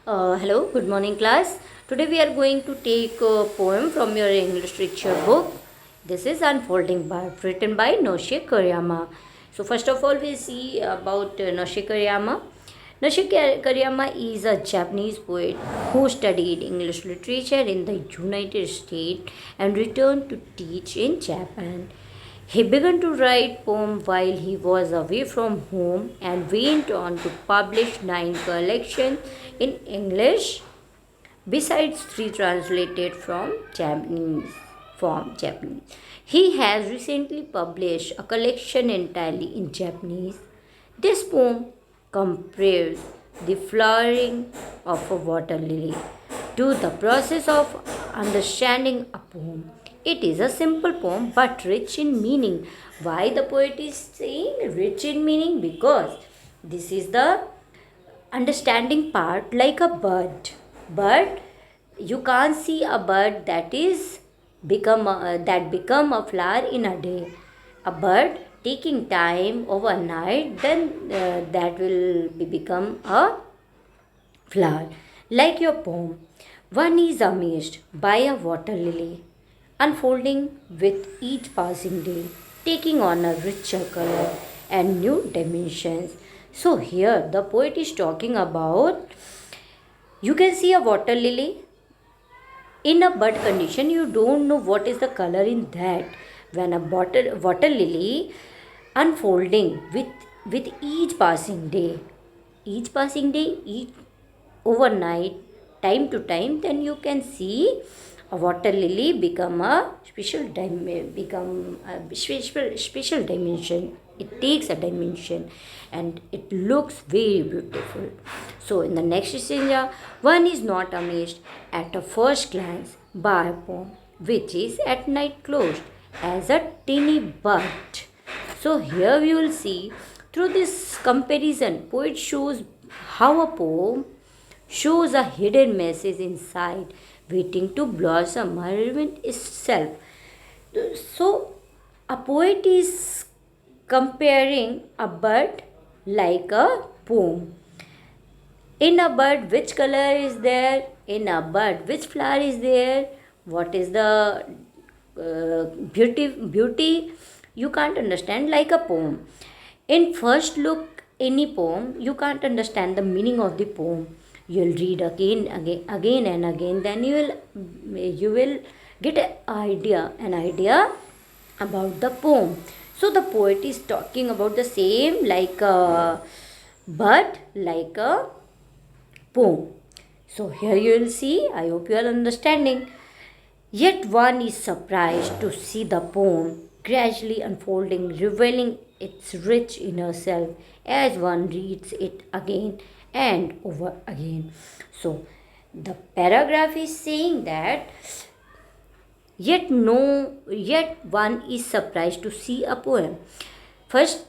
Hello, good morning class. Today we are going to take a poem from your English literature book. This is Unfolding Bird, written by Noshi Kuriyama. So first of all we see about Noshi Kuriyama. Kuriyama is a Japanese poet who studied English literature in the United States and returned to teach in Japan. He began to write poems while he was away from home and went on to publish 9 collections in English, besides 3 translated from Japanese. He has recently published a collection entirely in Japanese. This poem compares the flowering of a water lily to the process of understanding a poem. It is a simple poem but rich in meaning. Why the poet is saying rich in meaning? Because this is the understanding part, like a bird. But you can't see a bird that is become a flower in a day. A bird taking time overnight, then that will become a flower. Like your poem, one is amazed by a water lily unfolding with each passing day, taking on a richer color and new dimensions. So, here the poet is talking about, you can see a water lily in a bud condition. You don't know what is the color in that. When a water lily unfolding with each passing day, each overnight, time to time, then you can see a water lily become a special dimension. It takes a dimension and it looks very beautiful. So in the next stanza, one is not amazed at a first glance by a poem which is at night closed as a tiny bud. So here we will see, through this comparison, poet shows how a poem shows a hidden message inside, waiting to blossom or even itself. So a poet is comparing a bird like a poem. In a bird, which color is there? In a bird, which flower is there? What is the beauty? You can't understand like a poem. In first look, any poem, you can't understand the meaning of the poem. You'll read again and again. Then you will get an idea about the poem. So the poet is talking about the same, like a bird, like a poem. So here you will see, I hope you are understanding. Yet one is surprised to see the poem gradually unfolding, revealing its rich inner self as one reads it again and over again. So the paragraph is saying that yet one is surprised to see a poem. First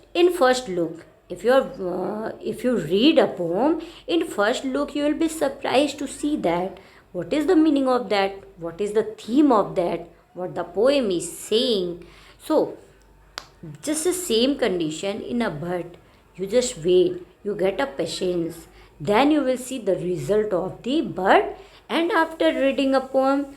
look, if you read a poem in first look, you will be surprised to see that what is the meaning of that, what is the theme of that, what the poem is saying. So just the same condition in a bird, you just wait, you get a patience, then you will see the result of the bird. And after reading a poem,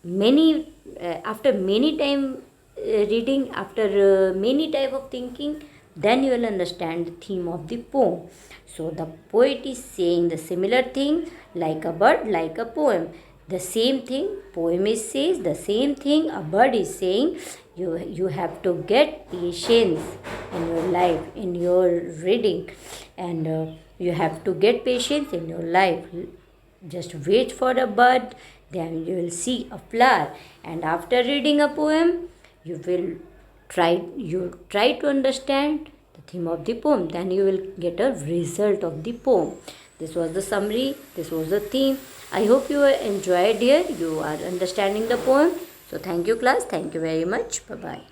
after many time reading, after many type of thinking, then you will understand the theme of the poem. So the poet is saying the similar thing, like a bird, like a poem. The same thing poem is says, the same thing a bird is saying. You have to get patience in your life, in your reading, and you have to get patience in your life. Just wait for a bird, then you will see a flower. And after reading a poem, you try to understand the theme of the poem, then you will get a result of the poem. This was the summary, this was the theme. I hope you enjoyed here, you are understanding the poem. So thank you class, thank you very much, bye bye.